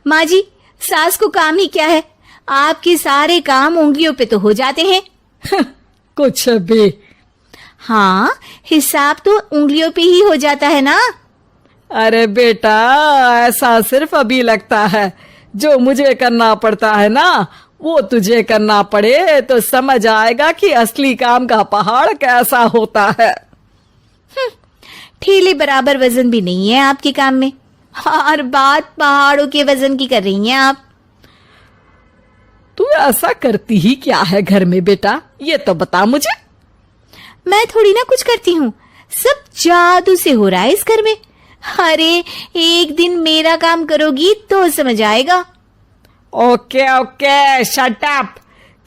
माँ जी, सास को काम ही क्या है, आपके सारे काम उंगलियों पे तो हो जाते हैं। कुछ भी। हाँ, हिसाब तो उंगलियों पे ही हो जाता है ना। अरे बेटा, ऐसा सिर्फ अभी लगता है। जो मुझे करना पड़ता है ना, वो तुझे करना पड़े तो समझ आएगा कि असली काम का पहाड़ कैसा होता है। ठेले बराबर वजन भी नहीं है आपके काम में, और बात पहाड़ों के वजन की कर रही हैं आप। तू ऐसा करती ही क्या है घर में बेटा, ये तो बता मुझे। मैं थोड़ी ना कुछ करती हूँ, सब जादू से हो रहा है इस घर में। अरे एक दिन मेरा काम करोगी तो समझ आएगा। Okay okay, shut up.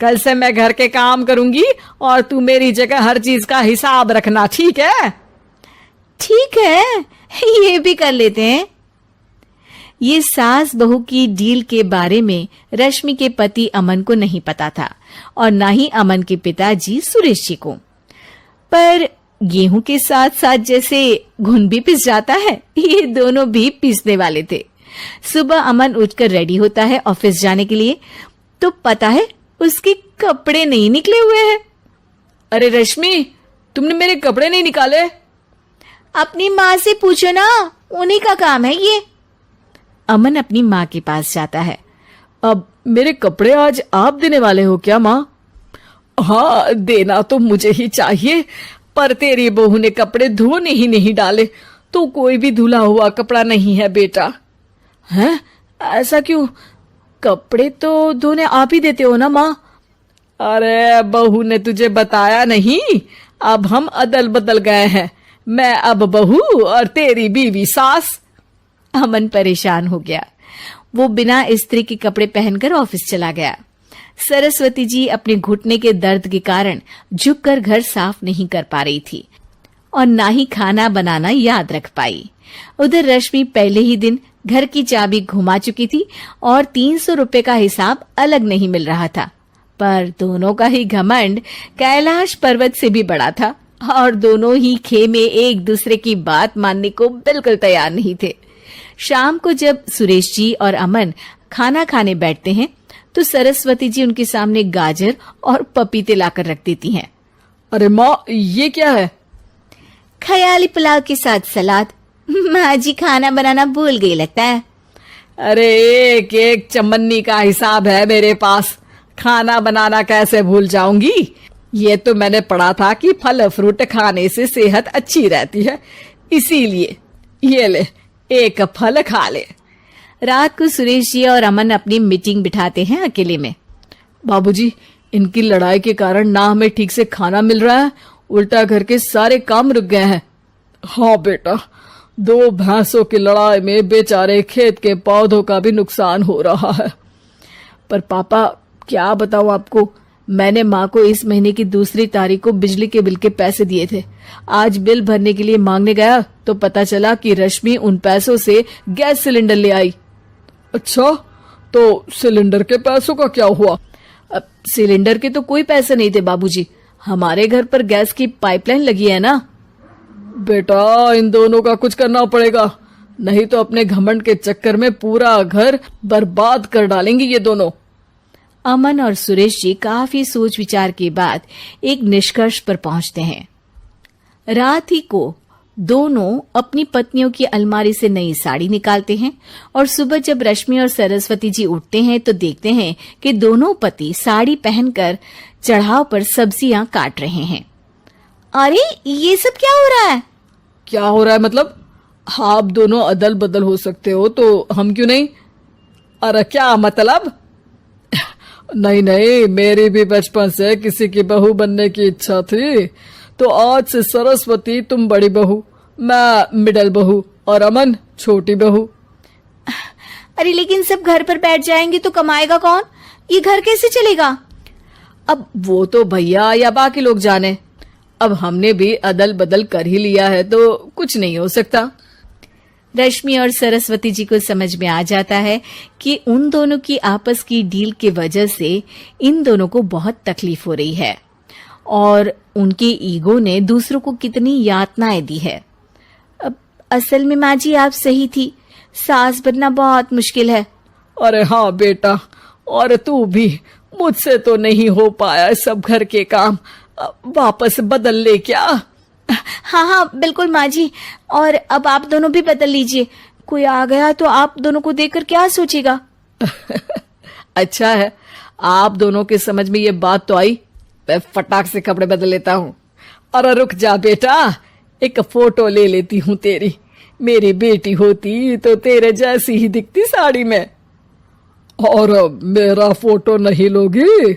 कल से मैं घर के काम करूंगी और तू मेरी जगह हर चीज का हिसाब रखना, ठीक है? ठीक है, ये भी कर लेते हैं। ये सास बहू की डील के बारे में रश्मि के पति अमन को नहीं पता था, और ना ही अमन के पिताजी सुरेश जी को। पर गेहूं के साथ साथ जैसे घुन भी पिस जाता है, ये दोनों भी पीसने वाले थे। सुबह अमन उठकर रेडी होता है ऑफिस जाने के लिए, तो पता है उसके कपड़े नहीं निकले हुए हैं। अरे रश्मि, तुमने मेरे कपड़े नहीं निकाले? अपनी माँ से पूछो ना, उन्हीं का काम है ये। अमन अपनी माँ के पास जाता है। अब मेरे कपड़े आज आप देने वाले हो क्या माँ? हाँ, देना तो मुझे ही चाहिए, पर तेरी बहू ने कपड़े धोने ही नहीं डाले, तो कोई भी धुला हुआ कपड़ा नहीं है बेटा। हैं? ऐसा क्यों? कपड़े तो धोने आप ही देते हो ना माँ? अरे बहू ने तुझे बताया नहीं, अब हम अदल बदल गए हैं। मैं अब बहू और तेरी बीवी सास। अमन परेशान हो गया। वो बिना इस्त्री के कपड़े पहनकर ऑफिस चला गया। सरस्वती जी अपने घुटने के दर्द के कारण झुककर घर साफ नहीं कर पा रही थी, और ना ही खाना बनाना याद रख पाई। उधर रश्मि पहले ही दिन घर की चाबी घुमा चुकी थी और 300 रुपए का हिसाब अलग नहीं मिल रहा था। पर दोनों का ही घमंड कैलाश पर्वत से भी बड़ा था, और दोनों ही खेमे एक दूसरे की बात मानने को बिल्कुल तैयार नहीं थे। शाम को जब सुरेश जी और अमन खाना खाने बैठते हैं, तो सरस्वती जी उनके सामने गाजर और पपीते लाकर रख देती हैं। अरे माँ, ये क्या है? ख्याली पुलाव के साथ सलाद। माँ जी खाना बनाना भूल गई लगता है। अरे एक एक चमन्नी का हिसाब है मेरे पास, खाना बनाना कैसे भूल जाऊंगी? ये तो मैंने पढ़ा था कि फल फ्रूट खाने से सेहत अच्छी रहती है, इसीलिए ये ले, एक फल खा ले। रात को सुरेश जी और अमन अपनी मीटिंग बिठाते हैं अकेले में। बाबूजी, इनकी लड़ाई के कारण ना हमें ठीक से खाना मिल रहा है, उल्टा घर के सारे काम रुक गए हैं। हाँ बेटा, 2 भैंसों की लड़ाई में बेचारे खेत के पौधों का भी नुकसान हो रहा है। पर पापा, क्या बताऊं आपको, मैंने माँ को इस महीने की 2 तारीख को बिजली के बिल के पैसे दिए थे। आज बिल भरने के लिए मांगने गया तो पता चला कि रश्मि उन पैसों से गैस सिलेंडर ले आई। अच्छा, तो सिलेंडर के पैसों का क्या हुआ? अब सिलेंडर के तो कोई पैसे नहीं थे बाबूजी, हमारे घर पर गैस की पाइपलाइन लगी है ना। बेटा, इन दोनों का कुछ करना पड़ेगा, नहीं तो अपने घमंड के चक्कर में पूरा घर बर्बाद कर डालेंगे ये दोनों। अमन और सुरेश जी काफी सोच विचार के बाद एक निष्कर्ष पर पहुंचते हैं। रात ही को दोनों अपनी पत्नियों की अलमारी से नई साड़ी निकालते हैं, और सुबह जब रश्मि और सरस्वती जी उठते हैं तो देखते हैं कि दोनों पति साड़ी पहनकर चढ़ाव पर सब्जियां काट रहे हैं। अरे ये सब क्या हो रहा है? क्या हो रहा है मतलब? आप दोनों अदल बदल हो सकते हो तो हम क्यों नहीं? अरे क्या मतलब? नहीं नहीं, मेरी भी बचपन से किसी की बहू बनने की इच्छा थी, तो आज से सरस्वती तुम बड़ी बहू, मैं मिडल बहू और अमन छोटी बहू। अरे लेकिन सब घर पर बैठ जाएंगे तो कमाएगा कौन? ये घर कैसे चलेगा? अब वो तो भैया या बाकी लोग जाने, अब हमने भी अदल बदल कर ही लिया है तो कुछ नहीं हो सकता। रश्मि और सरस्वती जी को समझ में आ जाता है कि उन दोनों की आपस की डील के वजह से इन दोनों को बहुत तकलीफ हो रही है, और उनके ईगो ने दूसरों को कितनी यातनाएं दी है। अब असल में माँ जी आप सही थी, सास बनना बहुत मुश्किल है। अरे हाँ बेटा, और तू भी, मुझसे तो नहीं हो पाया सब घर के काम, वापस बदल ले क्या? हाँ हाँ बिल्कुल माँ जी, और अब आप दोनों भी बदल लीजिए। कोई आ गया तो आप दोनों को देखकर क्या सोचेगा? अच्छा है, आप दोनों के समझ में ये बात तो आई। मैं फटाक से कपड़े बदल लेता हूँ। अरे रुक जा बेटा, एक फोटो ले लेती हूँ तेरी। मेरी बेटी होती तो तेरे जैसी ही दिखती साड़ी में। और मेरा फोटो नहीं लोगी?